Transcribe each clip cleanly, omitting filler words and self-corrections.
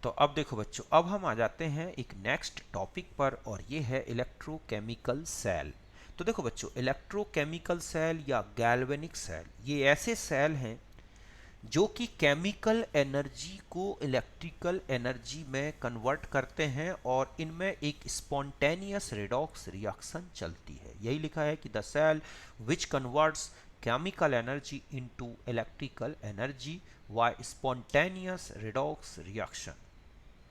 तो अब देखो बच्चों, अब हम आ जाते हैं एक नेक्स्ट टॉपिक पर और ये है इलेक्ट्रोकेमिकल सेल। तो देखो बच्चों, इलेक्ट्रोकेमिकल सेल या गैल्वेनिक सेल ये ऐसे सेल हैं जो कि केमिकल एनर्जी को इलेक्ट्रिकल एनर्जी में कन्वर्ट करते हैं और इनमें एक स्पॉन्टेनियस रेडॉक्स रिएक्शन चलती है। यही लिखा है कि the cell which converts chemical energy into electrical energy by spontaneous redox reaction.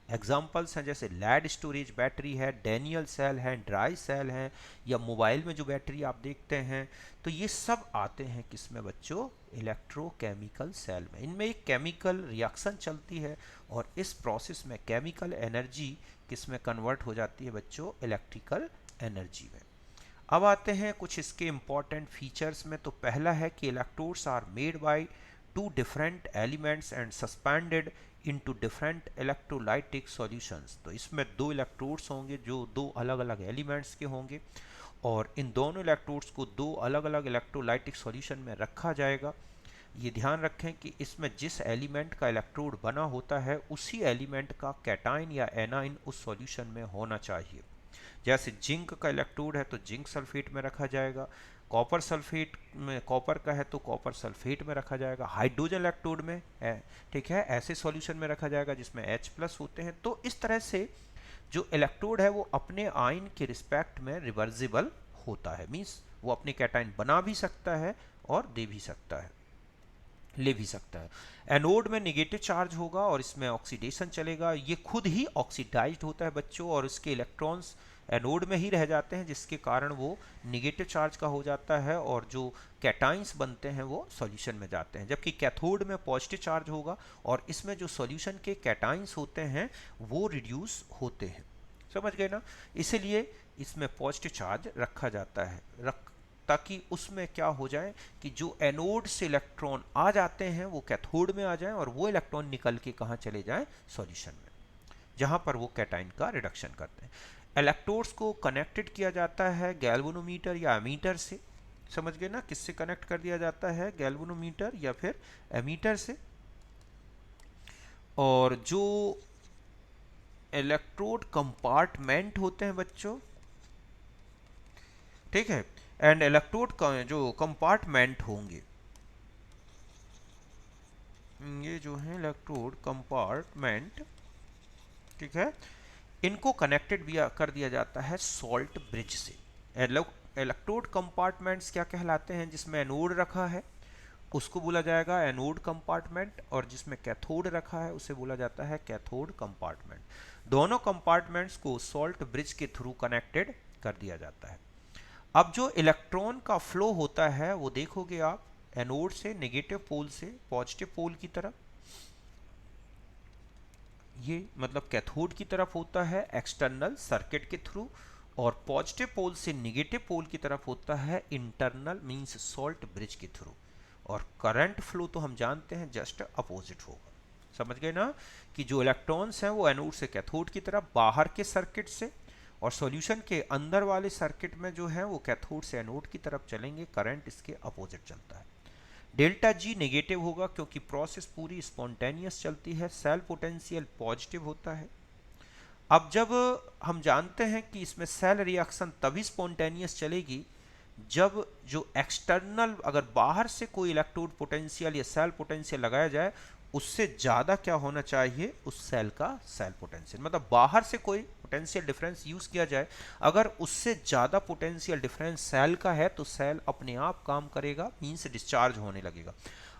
Examples हैं जैसे लेड स्टोरेज बैटरी है, डैनियल सेल है, ड्राई सेल है, या मोबाइल में जो बैटरी आप देखते हैं। तो ये सब आते हैं किसमें बच्चों? इलेक्ट्रोकेमिकल सेल में। इनमें एक केमिकल रिएक्शन चलती है और इस प्रोसेस में केमिकल एनर्जी किसमें कन्वर्ट हो जाती है बच्चों? इलेक्ट्रिकल एनर्जी में। अब आते हैं कुछ इसके इंपॉर्टेंट फीचर्स में। तो पहला है कि electrodes are made by two different elements and suspended into different electrolytic solutions. तो इसमें दो इलेक्ट्रोड्स होंगे जो दो अलग अलग एलिमेंट्स के होंगे और इन दोनों इलेक्ट्रोड्स को दो अलग अलग इलेक्ट्रोलाइटिक सॉल्यूशन में रखा जाएगा। ये ध्यान रखें कि इसमें जिस एलिमेंट का इलेक्ट्रोड बना होता है उसी एलिमेंट का कैटाइन या एनाइन उस सॉल्यूशन में होना चाहिए। जैसे जिंक का इलेक्ट्रोड है तो जिंक सल्फेट में रखा जाएगा, कॉपर सल्फेट में कॉपर का है तो कॉपर सल्फेट में रखा जाएगा, हाइड्रोजन इलेक्ट्रोड में है, ठीक है, ऐसे सॉल्यूशन में रखा जाएगा जिसमें H+ होते हैं। तो इस तरह से जो इलेक्ट्रोड है वो अपने आयन के रिस्पेक्ट में रिवर्सिबल होता है। मींस वो अपने कैटाइन बना भी सकता है और दे भी सकता है, ले भी सकता है। एनोड में नेगेटिव चार्ज होगा और इसमें ऑक्सीडेशन चलेगा। ये खुद ही ऑक्सीडाइज्ड होता है बच्चों और उसके इलेक्ट्रॉन्स एनोड में ही रह जाते हैं जिसके कारण वो नेगेटिव चार्ज का हो जाता है और जो कैटाइंस बनते हैं वो सॉल्यूशन में जाते हैं। जबकि कैथोड में पॉजिटिव चार्ज होगा और इसमें जो सॉल्यूशन के कैटाइंस होते हैं वो रिड्यूस होते हैं। समझ गए ना? इसीलिए इसमें पॉजिटिव चार्ज रखा जाता है ताकि उसमें क्या हो जाए कि जो एनोड से इलेक्ट्रॉन आ जाते हैं वो कैथोड में आ जाएं और वो इलेक्ट्रॉन निकल के कहाँ चले जाएं? सॉल्यूशन में, जहां पर वो कैटाइन का रिडक्शन करते हैं। इलेक्ट्रोड्स को कनेक्टेड किया जाता है गैल्वेनोमीटर या एमीटर से। समझ गए ना? किससे कनेक्ट कर दिया जाता है? गैल्वेनोमीटर या फिर एमीटर से। और जो इलेक्ट्रोड कंपार्टमेंट होते हैं बच्चों, ठीक है, एंड इलेक्ट्रोड का जो कंपार्टमेंट होंगे, ये जो है इलेक्ट्रोड कंपार्टमेंट, ठीक है, इनको कनेक्टेड भी कर दिया जाता है सॉल्ट ब्रिज से। इलेक्ट्रोड कंपार्टमेंट्स क्या कहलाते हैं? जिसमें एनोड रखा है उसको बोला जाएगा एनोड कंपार्टमेंट और जिसमें कैथोड रखा है उसे बोला जाता है कैथोड कंपार्टमेंट। दोनों कंपार्टमेंट्स को सॉल्ट ब्रिज के थ्रू कनेक्टेड कर दिया जाता है। अब जो इलेक्ट्रॉन का फ्लो होता है वो देखोगे आप, एनोड से नेगेटिव पोल से पॉजिटिव पोल की तरफ, ये मतलब कैथोड की तरफ होता है एक्सटर्नल सर्किट के थ्रू, और पॉजिटिव पोल से नेगेटिव पोल की तरफ होता है इंटरनल मींस सॉल्ट ब्रिज के थ्रू। और करंट फ्लो तो हम जानते हैं जस्ट अपोजिट होगा। समझ गए ना कि जो इलेक्ट्रॉन्स हैं वो एनोड से कैथोड की तरफ बाहर के सर्किट से, और सॉल्यूशन के अंदर वाले सर्किट में जो है वो कैथोड से एनोड की तरफ चलेंगे। करंट इसके अपोजिट चलता है। डेल्टा जी नेगेटिव होगा क्योंकि प्रोसेस पूरी स्पॉन्टेनियस चलती है। सेल पोटेंशियल पॉजिटिव होता है। अब जब हम जानते हैं कि इसमें सेल रिएक्शन तभी स्पॉन्टेनियस चलेगी जब जो एक्सटर्नल, अगर बाहर से कोई इलेक्ट्रोड पोटेंशियल या सेल पोटेंशियल लगाया जाए उससे ज़्यादा क्या होना चाहिए? उस सेल का सेल पोटेंशियल, मतलब बाहर से कोई पोटेंशियल डिफरेंस यूज़ किया जाए, अगर उससे ज़्यादा पोटेंशियल डिफरेंस सेल का है तो सेल अपने आप काम करेगा, मीन्स डिस्चार्ज होने लगेगा।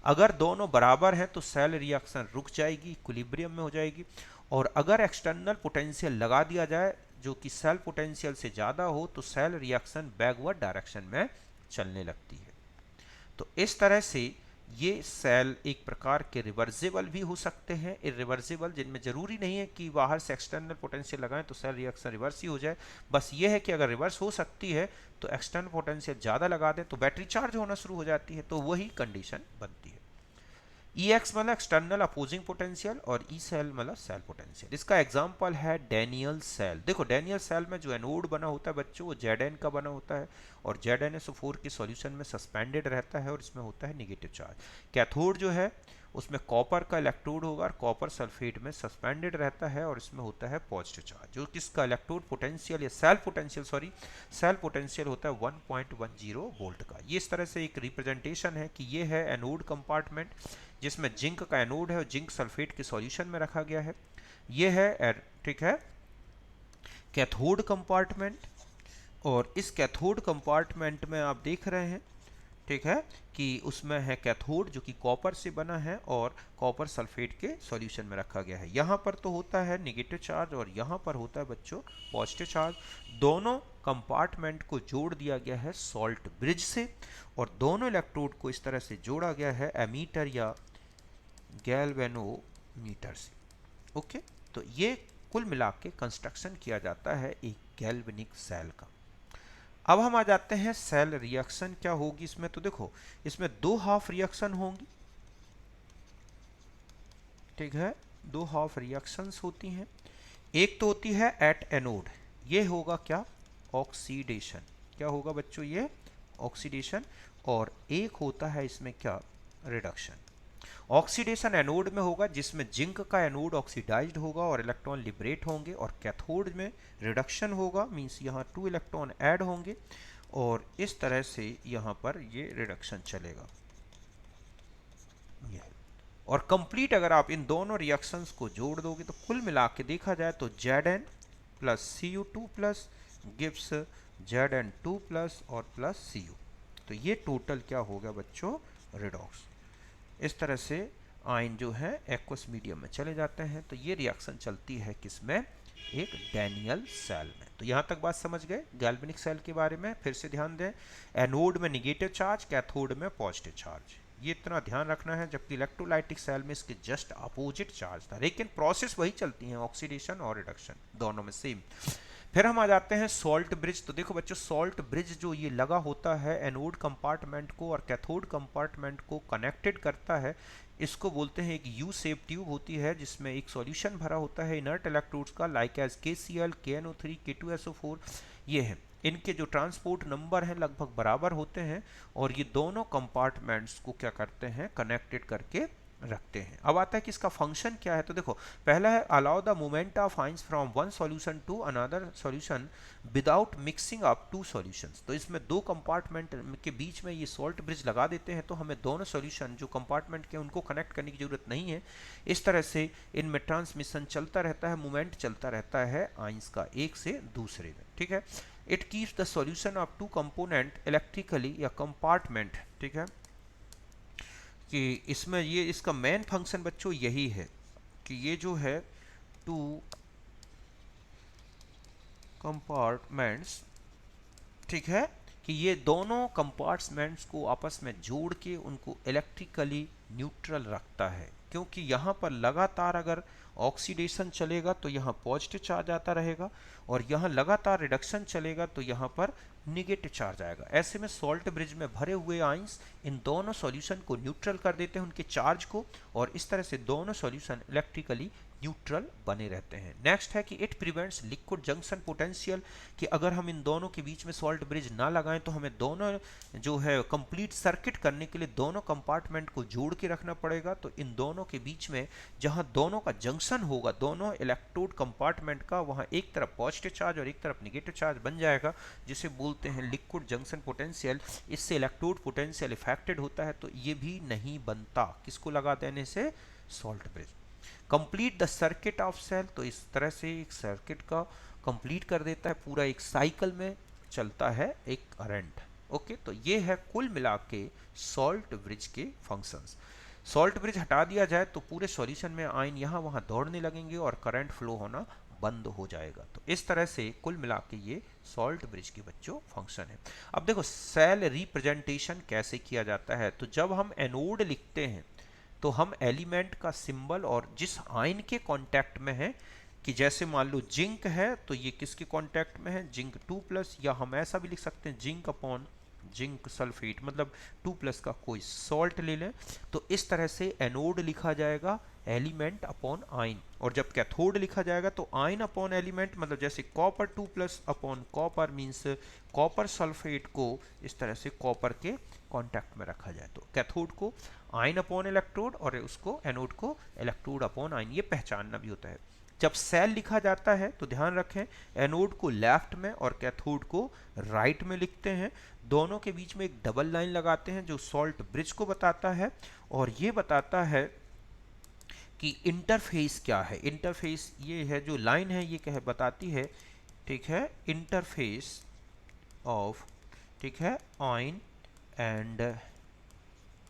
अगर दोनों बराबर हैं तो सेल रिएक्शन रुक जाएगी, इक्विलिब्रियम में हो जाएगी। और अगर एक्सटर्नल पोटेंशियल लगा दिया जाए जो कि सेल पोटेंशियल से ज़्यादा हो तो सेल रिएक्शन बैकवर्ड डायरेक्शन में चलने लगती है। तो इस तरह से ये सेल एक प्रकार के रिवर्सिबल भी हो सकते हैं, इरिवर्सिबल, जिनमें ज़रूरी नहीं है कि बाहर से एक्सटर्नल पोटेंशियल लगाएं तो सेल रिएक्शन रिवर्स ही हो जाए। बस ये है कि अगर रिवर्स हो सकती है तो एक्सटर्नल पोटेंशियल ज़्यादा लगा दें तो बैटरी चार्ज होना शुरू हो जाती है, तो वही कंडीशन बनती है। ई एक्स मतलब एक्सटर्नल अपोजिंग पोटेंशियल और ई सेल मतलब सेल पोटेंशियल। इसका एग्जांपल है डैनियल सेल। देखो डैनियल सेल में जो एनोड बना होता है बच्चों वो Zn का बना होता है और ZnSO4 के सॉल्यूशन में सस्पेंडेड रहता है और इसमें होता है नेगेटिव चार्ज। कैथोड जो है उसमें कॉपर का इलेक्ट्रोड होगा और कॉपर सल्फेट में सस्पेंडेड रहता है और इसमें होता है पॉजिटिव चार्ज, जो किसका इलेक्ट्रोड पोटेंशियल या सेल पोटेंशियल होता है 1.10 वोल्ट का। ये इस तरह से एक रिप्रेजेंटेशन है कि ये है एनोड कंपार्टमेंट जिसमें जिंक का एनोड है और जिंक सल्फेट के सॉल्यूशन में रखा गया है। ये है ठीक है कैथोड कंपार्टमेंट, और इस कैथोड कंपार्टमेंट में आप देख रहे हैं ठीक है कि उसमें है कैथोड जो कि कॉपर से बना है और कॉपर सल्फेट के सॉल्यूशन में रखा गया है। यहाँ पर तो होता है नेगेटिव चार्ज और यहाँ पर होता है बच्चों पॉजिटिव चार्ज। दोनों कंपार्टमेंट को जोड़ दिया गया है सॉल्ट ब्रिज से और दोनों इलेक्ट्रोड को इस तरह से जोड़ा गया है एमीटर या गैल्वेनोमीटर से। ओके, तो ये कुल मिला के कंस्ट्रक्शन किया जाता है एक गैल्वेनिक सेल का। अब हम आ जाते हैं सेल रिएक्शन क्या होगी इसमें। तो देखो इसमें दो हाफ रिएक्शन होंगी, ठीक है, दो हाफ रिएक्शंस होती हैं। एक तो होती है एट एनोड, ये होगा क्या ऑक्सीडेशन, क्या होगा बच्चों ये ऑक्सीडेशन, और एक होता है इसमें क्या रिडक्शन। ऑक्सीडेशन एनोड में होगा जिसमें जिंक का एनोड ऑक्सीडाइज्ड होगा और इलेक्ट्रॉन लिबरेट होंगे, और कैथोड में रिडक्शन होगा, मींस यहाँ 2 इलेक्ट्रॉन ऐड होंगे और इस तरह से यहाँ पर ये रिडक्शन चलेगा। ये और कंप्लीट अगर आप इन दोनों रिएक्शंस को जोड़ दोगे तो कुल मिला के देखा जाए तो Zn plus Cu2 plus gives Zn2 plus और प्लस Cu, तो ये टोटल क्या होगा बच्चों रिडॉक्स। इस तरह से आयन जो है एक्वस मीडियम में चले जाते हैं। तो ये रिएक्शन चलती है किसमें एक डैनियल सेल में। तो यहाँ तक बात समझ गए गैल्वेनिक सेल के बारे में। फिर से ध्यान दें एनोड में निगेटिव चार्ज, कैथोड में पॉजिटिव चार्ज, ये इतना ध्यान रखना है। जबकि इलेक्ट्रोलाइटिक सेल में इसके जस्ट अपोजिट चार्ज था, लेकिन प्रोसेस वही चलती है ऑक्सीडेशन और रिडक्शन दोनों में सेम। फिर हम आ जाते हैं सॉल्ट ब्रिज। तो देखो बच्चों सॉल्ट ब्रिज जो ये लगा होता है एनोड कंपार्टमेंट को और कैथोड कंपार्टमेंट को कनेक्टेड करता है, इसको बोलते हैं एक यू शेप ट्यूब होती है जिसमें एक सॉल्यूशन भरा होता है इनर्ट इलेक्ट्रोड्स का, like as KCl, KNO3, K2SO4। ये है, इनके जो ट्रांसपोर्ट नंबर हैं लगभग बराबर होते हैं और ये दोनों कंपार्टमेंट्स को क्या करते हैं कनेक्टेड करके रखते हैं। अब आता है कि इसका फंक्शन क्या है। तो देखो पहला है allow the movement of ions from one solution to another solution without mixing up two solutions. तो इसमें दो कंपार्टमेंट के बीच में ये सॉल्ट ब्रिज लगा देते हैं तो हमें दोनों सॉल्यूशन जो कंपार्टमेंट के उनको कनेक्ट करने की जरूरत नहीं है। इस तरह से इनमें ट्रांसमिशन चलता रहता है, मूवमेंट चलता रहता है आइंस का एक से दूसरे में, ठीक है। It keeps the solution of two component electrically या कंपार्टमेंट, ठीक है, कि इसमें ये इसका मेन फंक्शन बच्चों यही है कि ये जो है टू कंपार्टमेंट्स, ठीक है, कि ये दोनों कंपार्टमेंट्स को आपस में जोड़ के उनको इलेक्ट्रिकली न्यूट्रल रखता है। क्योंकि यहाँ पर लगातार अगर ऑक्सीडेशन चलेगा तो यहाँ पॉजिटिव चार्ज आता रहेगा और यहाँ लगातार रिडक्शन चलेगा तो यहाँ पर निगेटिव चार्ज आएगा। ऐसे में सॉल्ट ब्रिज में भरे हुए आइंस इन दोनों सॉल्यूशन को न्यूट्रल कर देते हैं उनके चार्ज को, और इस तरह से दोनों सॉल्यूशन इलेक्ट्रिकली न्यूट्रल बने रहते हैं। नेक्स्ट है कि it prevents liquid junction potential, कि अगर हम इन दोनों के बीच में सॉल्ट ब्रिज ना लगाएं तो हमें दोनों जो है कंप्लीट सर्किट करने के लिए दोनों कंपार्टमेंट को जोड़ के रखना पड़ेगा। तो इन दोनों के बीच में जहां दोनों का जंक्शन होगा दोनों इलेक्ट्रोड कंपार्टमेंट का, वहां एक तरफ पॉजिटिव चार्ज और एक तरफ निगेटिव चार्ज बन जाएगा, जिसे बोलते हैं लिक्विड जंक्शन पोटेंशियल। इससे इलेक्ट्रोड पोटेंशियल इफेक्टेड होता है, तो ये भी नहीं बनता किसको लगा देने से, salt bridge. Complete the circuit of cell, तो इस तरह से एक सर्किट का कंप्लीट कर देता है, पूरा एक साइकिल में चलता है एक करंट। ओके, तो ये है कुल मिला के सॉल्ट ब्रिज के फंक्शंस। सॉल्ट ब्रिज हटा दिया जाए तो पूरे सॉल्यूशन में आयन यहाँ वहाँ दौड़ने लगेंगे और करंट फ्लो होना बंद हो जाएगा। तो इस तरह से कुल मिला के ये सॉल्ट ब्रिज के बच्चों फंक्शन है। अब देखो सेल रिप्रेजेंटेशन कैसे किया जाता है। तो जब हम एनोड लिखते हैं तो हम एलिमेंट का सिंबल और जिस आयन के कांटेक्ट में है, कि जैसे मान लो जिंक है तो ये किसके कांटेक्ट में है, जिंक 2+, या हम ऐसा भी लिख सकते हैं जिंक अपॉन जिंक सल्फेट मतलब 2+ का कोई सॉल्ट ले लें, तो इस तरह से एनोड लिखा जाएगा एलिमेंट अपॉन आइन, और जब कैथोड लिखा जाएगा तो आइन अपॉन एलिमेंट, मतलब जैसे copper 2+ upon copper means copper sulphate को इस तरह से कॉपर के कांटेक्ट में रखा जाए, तो कैथोड को आइन अपॉन इलेक्ट्रोड और उसको एनोड को इलेक्ट्रोड अपॉन आइन, ये पहचानना भी होता है। जब सेल लिखा जाता है तो ध्यान रखें एनोड को लेफ्ट में और कैथोड को राइट में लिखते हैं, दोनों के बीच में एक डबल लाइन लगाते हैं जो सॉल्ट ब्रिज को बताता है, और ये बताता है कि इंटरफेस क्या है। इंटरफेस ये है, जो लाइन है ये कह बताती है, ठीक है, इंटरफेस ऑफ, ठीक है, आयन एंड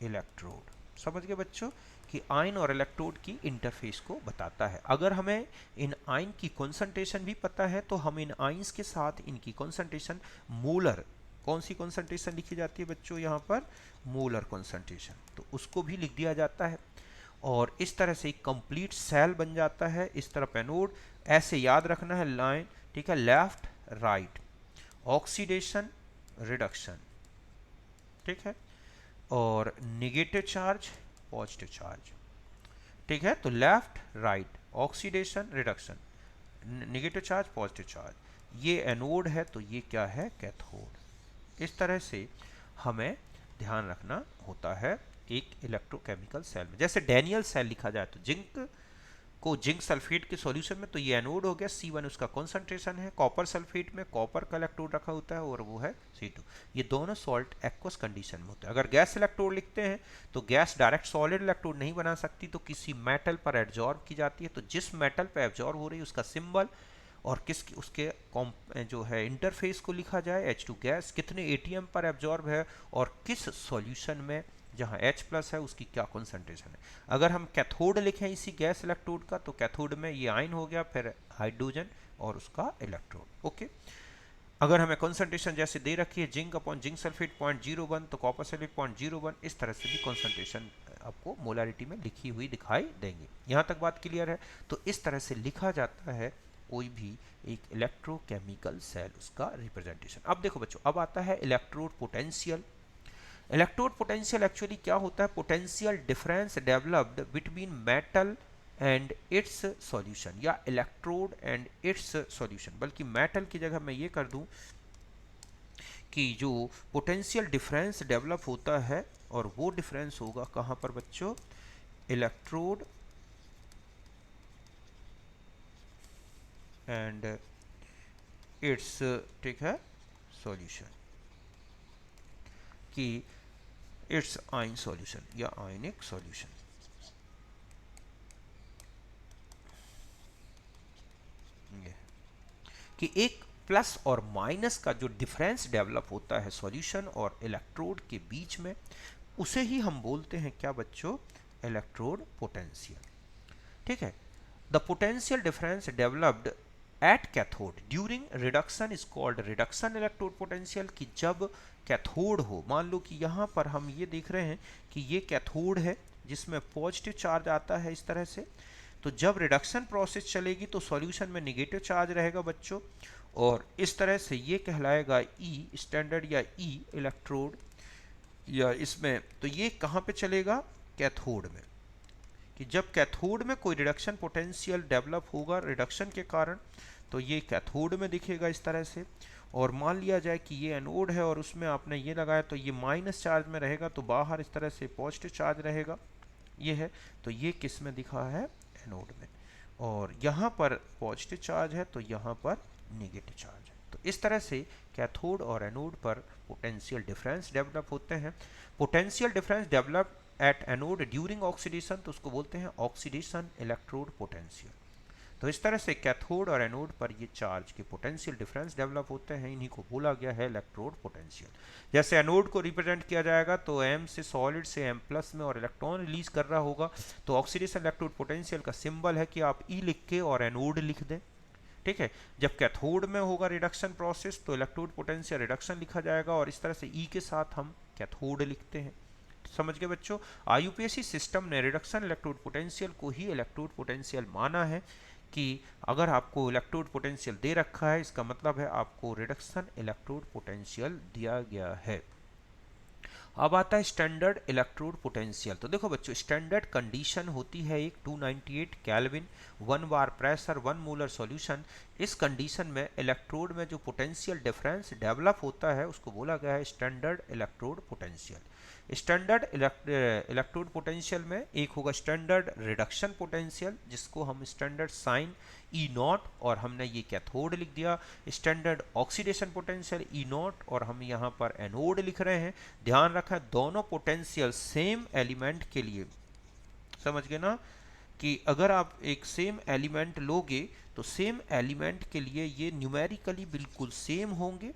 इलेक्ट्रोड। समझ गए बच्चों कि आयन और इलेक्ट्रोड की इंटरफेस को बताता है। अगर हमें इन आयन की कॉन्सेंट्रेशन भी पता है तो हम इन आयंस के साथ इनकी कॉन्सेंट्रेशन मोलर, कौन सी कॉन्सेंट्रेशन लिखी जाती है बच्चों यहाँ पर, मोलर कॉन्सेंट्रेशन, तो उसको भी लिख दिया जाता है, और इस तरह से एक कंप्लीट सेल बन जाता है। इस तरफ एनोड, ऐसे याद रखना है लाइन, ठीक है, लेफ्ट राइट, ऑक्सीडेशन रिडक्शन, ठीक है, और निगेटिव चार्ज पॉजिटिव चार्ज, ठीक है, तो left right oxidation reduction, negative charge positive charge, ये एनोड है तो ये क्या है, कैथोड। इस तरह से हमें ध्यान रखना होता है एक इलेक्ट्रोकेमिकल सेल में। जैसे डैनियल सेल लिखा जाए तो जिंक को जिंक सल्फेट के सॉल्यूशन में, तो ये एनोड हो गया, C1 उसका कॉन्सेंट्रेशन है, कॉपर सल्फेट में कॉपर का इलेक्ट्रोड रखा होता है और वो है C2। ये दोनों सॉल्ट एक्वस कंडीशन में होते हैं। अगर गैस इलेक्ट्रोड लिखते हैं तो गैस डायरेक्ट सॉलिड इलेक्ट्रोड नहीं बना सकती, तो किसी मेटल पर एब्जॉर्ब की जाती है, तो जिस मेटल पर एब्जॉर्ब हो रही है उसका सिंबल और किस उसके जो है इंटरफेस को लिखा जाए, H2 गैस कितने ATM पर एब्जॉर्ब है और किस सॉल्यूशन में जहाँ H+ है उसकी क्या कॉन्सेंट्रेशन है। अगर हम कैथोड लिखें इसी गैस इलेक्ट्रोड का, तो कैथोड में ये आयन हो गया, फिर हाइड्रोजन और उसका इलेक्ट्रोड। ओके, अगर हमें कॉन्सेंट्रेशन जैसे दे रखी है जिंक अपॉन जिंक सल्फेट 0.01, तो कॉपर सल्फेट 0.01, इस तरह से भी कॉन्सेंट्रेशन आपको मोलारिटी में लिखी हुई दिखाई देंगी। यहाँ तक बात क्लियर है। तो इस तरह से लिखा जाता है कोई भी एक इलेक्ट्रोकेमिकल सेल, उसका रिप्रेजेंटेशन। अब देखो बच्चों, अब आता है electrode potential. Electrode potential actually क्या होता है, potential difference developed between metal and it's solution, या इलेक्ट्रोड एंड इट्स सॉल्यूशन, बल्कि मेटल की जगह मैं ये कर दूं कि जो पोटेंशियल डिफरेंस डेवलप होता है, और वो डिफरेंस होगा कहां पर बच्चों, इलेक्ट्रोड एंड इट्स, ठीक है, सॉल्यूशन, कि इट्स आयन सॉल्यूशन या आयनिक सॉल्यूशन। कि एक प्लस और माइनस का जो डिफरेंस डेवलप होता है सॉल्यूशन और इलेक्ट्रोड के बीच में, उसे ही हम बोलते हैं क्या बच्चों, इलेक्ट्रोड पोटेंशियल। ठीक है, the potential difference developed at cathode during reduction is called reduction electrode potential. कि जब कैथोड हो, मान लो कि यहाँ पर हम ये देख रहे हैं कि ये कैथोड है जिसमें पॉजिटिव चार्ज आता है इस तरह से, तो जब रिडक्शन प्रोसेस चलेगी तो सॉल्यूशन में नेगेटिव चार्ज रहेगा बच्चों, और इस तरह से ये कहलाएगा ई स्टैंडर्ड या ई इलेक्ट्रोड, या इसमें तो ये कहाँ पे चलेगा, कैथोड में। कि जब कैथोड में कोई रिडक्शन पोटेंशियल डेवलप होगा रिडक्शन के कारण, तो ये कैथोड में दिखेगा इस तरह से। और मान लिया जाए कि ये एनोड है और उसमें आपने ये लगाया, तो ये माइनस चार्ज में रहेगा, तो बाहर इस तरह से पॉजिटिव चार्ज रहेगा, ये है, तो ये किस में दिखा है, एनोड में, और यहाँ पर पॉजिटिव चार्ज है तो यहाँ पर नेगेटिव चार्ज है। तो इस तरह से कैथोड और एनोड पर पोटेंशियल डिफरेंस डेवलप होते हैं। Potential difference develop at anode during oxidation, तो उसको बोलते हैं ऑक्सीडेशन इलेक्ट्रोड पोटेंशियल। तो इस तरह से कैथोड और एनोड पर ये चार्ज के पोटेंशियल डिफरेंस डेवलप होते हैं, इन्हीं को बोला गया है इलेक्ट्रोड पोटेंशियल। जैसे एनोड को रिप्रेजेंट किया जाएगा तो M से सॉलिड से M+ में और इलेक्ट्रॉन रिलीज कर रहा होगा, तो ऑक्सीडेशन इलेक्ट्रोड पोटेंशियल का सिंबल है कि आप E लिख के और एनोड लिख दें। ठीक है, जब कैथोड में होगा रिडक्शन प्रोसेस तो इलेक्ट्रोड पोटेंशियल रिडक्शन लिखा जाएगा, और इस तरह से E के साथ हम कैथोड लिखते हैं। समझ गए बच्चों, IUPAC सिस्टम ने रिडक्शन इलेक्ट्रोड पोटेंशियल को ही इलेक्ट्रोड पोटेंशियल माना है, कि अगर आपको इलेक्ट्रोड पोटेंशियल दे रखा है इसका मतलब है आपको रिडक्शन इलेक्ट्रोड पोटेंशियल दिया गया है। अब आता है स्टैंडर्ड इलेक्ट्रोड पोटेंशियल। तो देखो बच्चों, स्टैंडर्ड कंडीशन होती है एक 298 केल्विन, 1 बार प्रेशर, 1 मोलर सॉल्यूशन। इस कंडीशन में इलेक्ट्रोड में जो पोटेंशियल डिफरेंस डेवलप होता है उसको बोला गया है standard electrode potential. Standard electrode potential में एक होगा स्टैंडर्ड रिडक्शन पोटेंशियल, जिसको हम स्टैंडर्ड साइन ई नॉट और हमने ये कैथोड लिख दिया। Standard oxidation potential E not और हम यहाँ पर एनोड लिख रहे हैं। ध्यान रखें दोनों पोटेंशियल सेम एलिमेंट के लिए, समझ गए ना, कि अगर आप एक सेम एलिमेंट लोगे तो सेम एलिमेंट के लिए ये न्यूमेरिकली बिल्कुल सेम होंगे,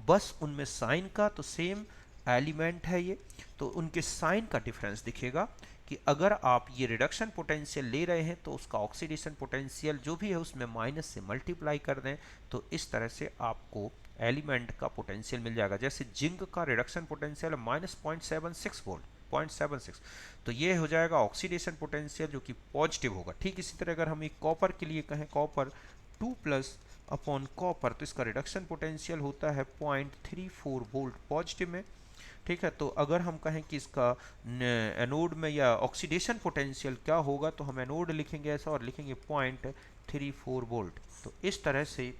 बस उनमें साइन का तो सेम एलिमेंट है ये, तो उनके साइन का डिफरेंस दिखेगा। कि अगर आप ये रिडक्शन पोटेंशियल ले रहे हैं तो उसका ऑक्सीडेशन पोटेंशियल जो भी है उसमें माइनस से मल्टीप्लाई कर दें, तो इस तरह से आपको एलिमेंट का पोटेंशियल मिल जाएगा। जैसे जिंक का रिडक्शन पोटेंशियल माइनस 0.76 वोल्ट, 0.76, तो ये हो जाएगा ऑक्सीडेशन पोटेंशियल जो कि पॉजिटिव होगा। ठीक इसी तरह अगर हम एक कॉपर के लिए कहें, कॉपर 2 प्लस अपॉन कॉपर, तो इसका रिडक्शन पोटेंशियल होता है 0.34 वोल्ट पॉजिटिव में। ठीक है, तो अगर हम कहें कि इसका एनोड में या ऑक्सीडेशन पोटेंशियल क्या होगा, तो हम एनोड लिखेंगे ऐसा और लिखेंगे 0.34 वोल्ट। तो इस तरह से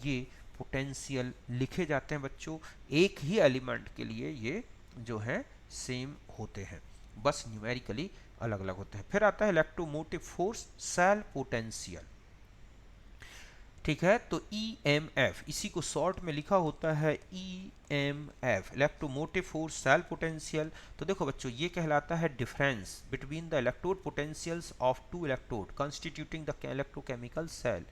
ये पोटेंशियल लिखे जाते हैं बच्चों। एक ही एलिमेंट के लिए ये जो है सेम होते हैं, बस न्यूमेरिकली अलग अलग होते हैं। फिर आता है इलेक्ट्रोमोटिव फोर्स सेल पोटेंशियल। ठीक है, तो EMF, इसी को शॉर्ट में लिखा होता है EMF, electromotive force cell potential. तो देखो बच्चों, ये कहलाता है difference between the electrode potentials of two electrode constituting the electrochemical cell.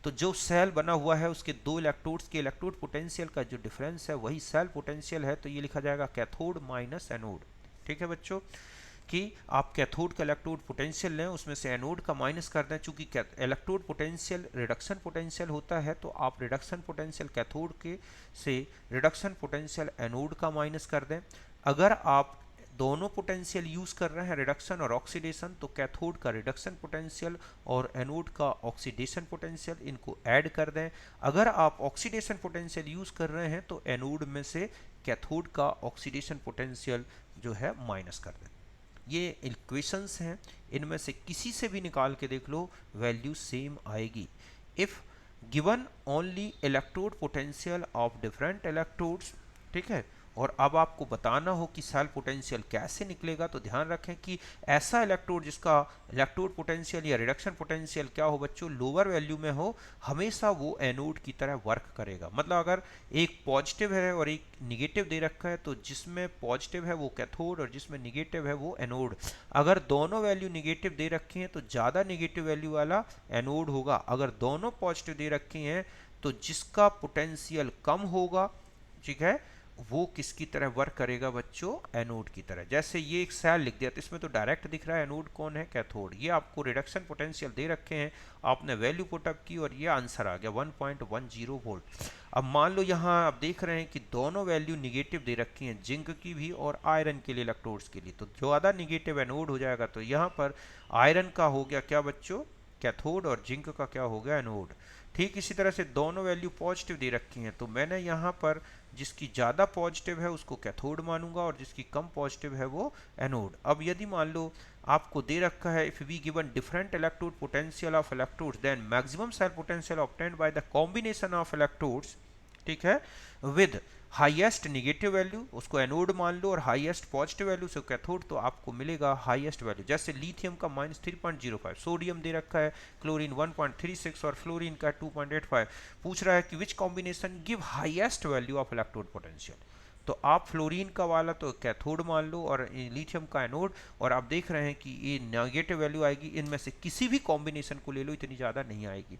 तो जो सेल बना हुआ है उसके दो इलेक्ट्रोड्स के इलेक्ट्रोड पोटेंशियल का जो डिफरेंस है वही सेल पोटेंशियल है। तो ये लिखा जाएगा कैथोड माइनस एनोड। ठीक है बच्चों, कि आप कैथोड का इलेक्ट्रोड पोटेंशियल लें, उसमें से एनोड का माइनस कर दें। चूंकि इलेक्ट्रोड पोटेंशियल रिडक्शन पोटेंशियल होता है, तो आप रिडक्शन पोटेंशियल कैथोड के से रिडक्शन पोटेंशियल एनोड का माइनस कर दें। अगर आप दोनों पोटेंशियल यूज कर रहे हैं रिडक्शन और ऑक्सीडेशन, तो कैथोड का रिडक्शन पोटेंशियल और एनोड का ऑक्सीडेशन पोटेंशियल इनको ऐड कर दें। अगर आप ऑक्सीडेशन पोटेंशियल यूज कर रहे हैं तो एनोड में से कैथोड का ऑक्सीडेशन पोटेंशियल जो है माइनस कर दें। ये इक्वेशंस हैं, इनमें से किसी से भी निकाल के देख लो, वैल्यू सेम आएगी। If given only electrode potential of different electrodes, ठीक है, और अब आपको बताना हो कि सेल पोटेंशियल कैसे निकलेगा, तो ध्यान रखें कि ऐसा इलेक्ट्रोड जिसका इलेक्ट्रोड पोटेंशियल या रिडक्शन पोटेंशियल क्या हो बच्चों, लोअर वैल्यू में हो, हमेशा वो एनोड की तरह वर्क करेगा। मतलब अगर एक पॉजिटिव है और एक निगेटिव दे रखा है, तो जिसमें पॉजिटिव है वो कैथोड और जिसमें निगेटिव है वो एनोड। अगर दोनों वैल्यू निगेटिव दे रखी हैं तो ज़्यादा निगेटिव वैल्यू वाला एनोड होगा। अगर दोनों पॉजिटिव दे रखी हैं तो जिसका पोटेंशियल कम होगा, ठीक है, वो किसकी तरह वर्क करेगा बच्चों, एनोड की तरह। जैसे ये एक सेल लिख दिया तो इसमें तो डायरेक्ट दिख रहा है एनोड कौन है, कैथोड। ये आपको रिडक्शन पोटेंशियल दे रखे हैं, आपने वैल्यू पुटअप की और ये आंसर आ गया 1.10 वोल्ट। अब मान लो यहाँ आप देख रहे हैं कि दोनों वैल्यू निगेटिव दे रखी हैं, जिंक की भी और आयरन के लिए, इलेक्ट्रोड्स के लिए, तो ज़्यादा निगेटिव एनोड हो जाएगा। तो यहाँ पर आयरन का हो गया क्या बच्चों, कैथोड, और जिंक का क्या हो गया, एनोड। ठीक इसी तरह से दोनों वैल्यू पॉजिटिव दे रखी हैं, तो मैंने यहाँ पर जिसकी ज़्यादा पॉजिटिव है उसको कैथोड मानूंगा और जिसकी कम पॉजिटिव है वो एनोड। अब यदि मान लो आपको दे रखा है if we given different electrode potential of electrodes then maximum cell potential obtained by the combination of electrodes, ठीक है, विद हाईएस्ट निगेटिव वैल्यू उसको एनोड मान लो और हाईएस्ट पॉजिटिव वैल्यू से कैथोड, तो आपको मिलेगा हाईएस्ट वैल्यू। जैसे लिथियम का -3.05, सोडियम दे रखा है, क्लोरीन 1.36 और फ्लोरीन का 2.85। पूछ रहा है कि which combination give highest value of electrode potential, तो आप फ्लोरीन का वाला तो कैथोड मान लो और लिथियम का एनोड, और आप देख रहे हैं कि ये नेगेटिव वैल्यू आएगी, इनमें से किसी भी कॉम्बिनेशन को ले लो, इतनी ज़्यादा नहीं आएगी।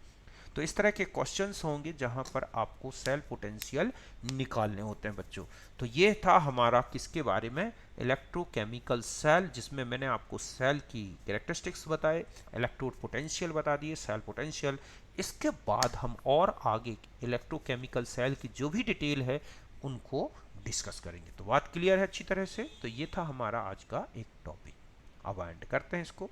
तो इस तरह के क्वेश्चंस होंगे जहां पर आपको सेल पोटेंशियल निकालने होते हैं बच्चों। तो ये था हमारा किसके बारे में, इलेक्ट्रोकेमिकल सेल, जिसमें मैंने आपको सेल की कैरेक्टरिस्टिक्स बताए, इलेक्ट्रोड पोटेंशियल बता दिए, सेल पोटेंशियल। इसके बाद हम और आगे इलेक्ट्रोकेमिकल सेल की जो भी डिटेल है उनको डिस्कस करेंगे। तो बात क्लियर है अच्छी तरह से। तो ये था हमारा आज का एक टॉपिक। अब एंड करते हैं इसको।